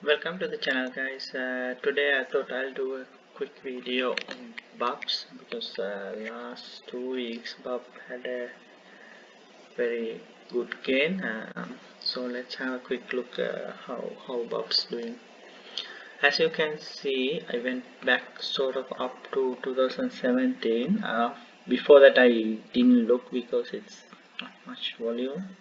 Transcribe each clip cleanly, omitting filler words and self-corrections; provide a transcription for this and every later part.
Welcome to the channel, guys. Today I thought I'll do a quick video on BUBs because last 2 weeks BUB had a very good gain. So let's have a quick look how BUBs doing. As you can see, I went back sort of up to 2017. Before that I didn't look because it's not much volume.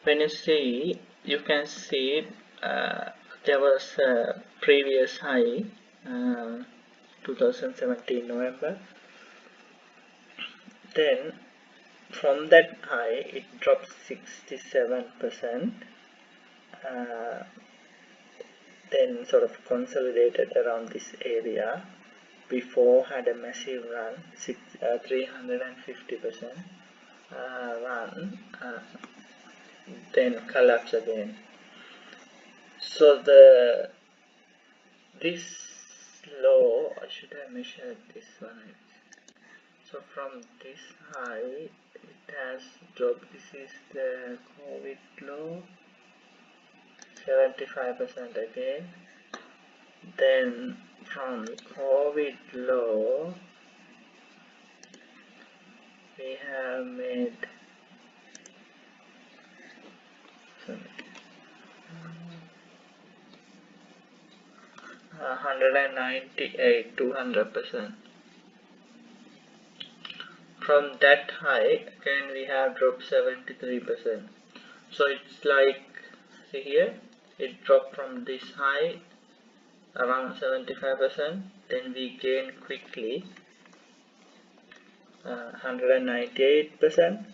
When you see, you can see there was a previous high, 2017 November. Then from that high it dropped 67%, then sort of consolidated around this area before had a massive run, 350% run, then collapse again. So this low, I should have measured this one. So from this high it has dropped. This is the COVID low, 75% again. Then from COVID low we have made 198, 200%. From that high again we have dropped 73%. So it's like, see here, it dropped from this high around 75%, then we gain quickly 198%.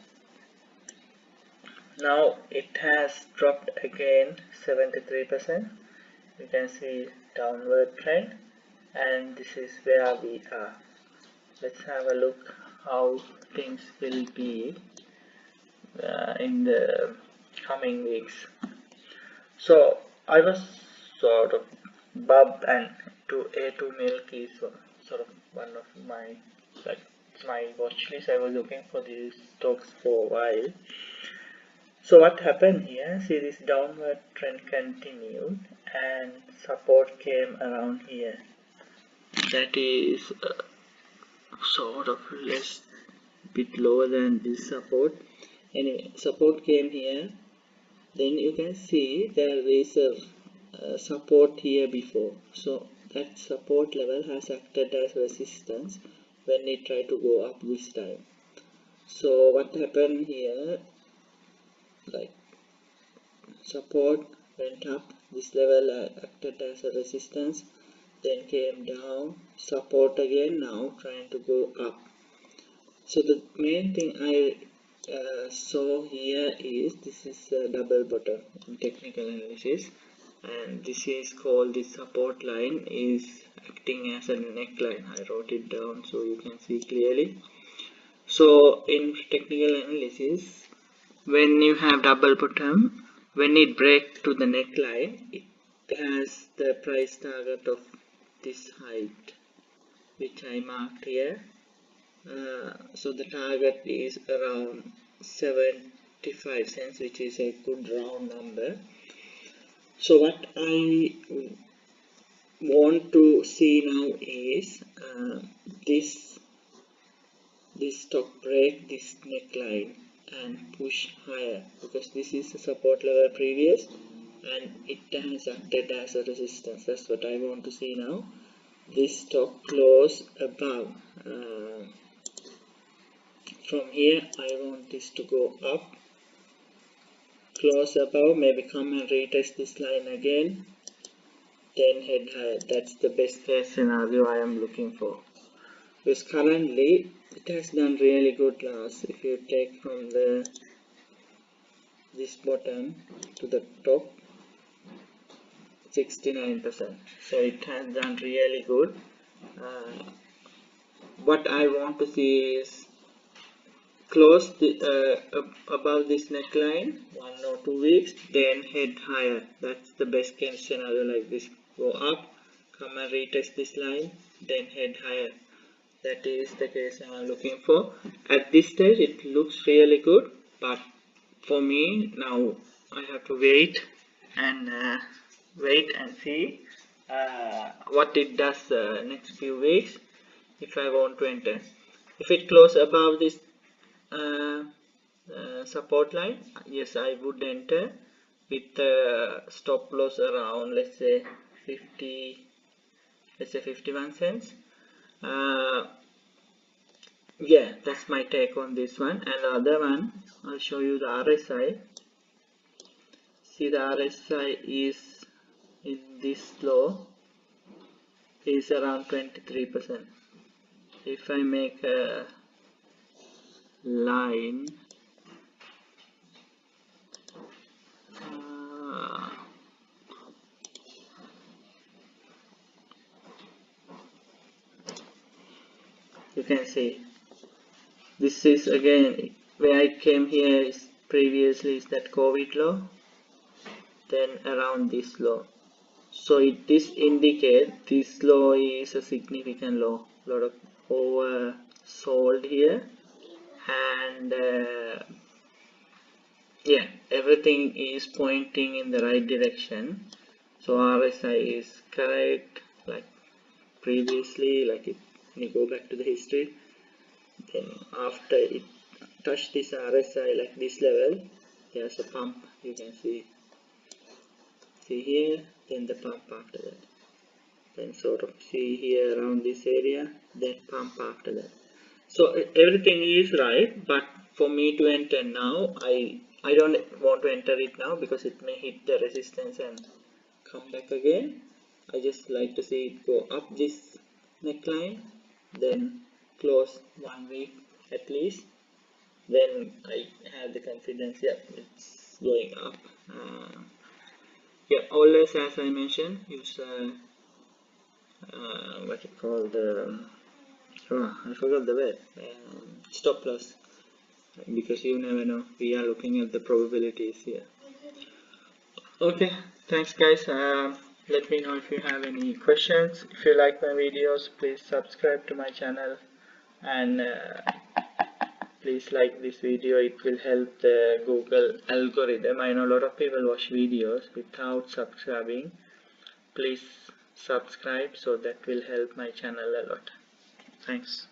Now it has dropped again 73%. You can see downward trend, and this is where we are. Let's have a look how things will be in the coming weeks. So I was sort of BUB and A2 milk is sort of one of my, like, my watch list. I was looking for these stocks for a while. So what happened here? See, this downward trend continued and support came around here. That is sort of less, bit lower than this support. Anyway, support came here. Then you can see there is a support here before. So that support level has acted as resistance when it tried to go up this time. So what happened here? Like, support went up, this level acted as a resistance, then came down, support again, now trying to go up. So the main thing I saw here is this is a double bottom in technical analysis, and this is called, the support line is acting as a neckline. I wrote it down so you can see clearly. So in technical analysis, when you have double bottom, when it breaks to the neckline, it has the price target of this height, which I marked here. So the target is around 75 cents, which is a good round number. So what I want to see now is this stock break this neckline and push higher, because this is the support level previous and it has acted as a resistance. That's what I want to see now. This stock close above. From here I want this to go up, close above, maybe come and retest this line again, then head higher. That's the best case scenario I am looking for, because currently it has done really good last. If you take from this bottom to the top, 69%. So it has done really good. What I want to see is close above this neckline 1 or 2 weeks, then head higher. That's the best case scenario. Like this, go up, come and retest this line, then head higher. That is the case I'm looking for. At this stage it looks really good, but for me now I have to wait and see what it does next few weeks if I want to enter. If it close above this uh, support line, yes, I would enter with stop loss around, let's say 51 cents. Yeah, that's my take on this one. And the other one, I'll show you the RSI. See, the RSI is in this low is around 23%. If I make a line, you can see this is again where I came here is previously is that COVID low, then around this low. So this indicates this low is a significant low. Lot of oversold here, and yeah, everything is pointing in the right direction. So RSI is correct, like previously, like it, when you go back to the history, then after it touched this RSI like this level, there's a pump. You can see here, then the pump after that, then sort of see here around this area, then pump after that. So everything is right, but for me to enter now, I don't want to enter it now because it may hit the resistance and come back again. I just like to see it go up this neckline, then close 1 week at least. Then I have the confidence, yeah, it's going up. Yeah, always as I mentioned, use what you call the I forgot the word, stop loss, because you never know. We are looking at the probabilities here. Okay, thanks guys. Let me know if you have any questions. If you like my videos, please subscribe to my channel, and please like this video. It will help the Google algorithm. I know a lot of people watch videos without subscribing. Please subscribe, so that will help my channel a lot. Thanks.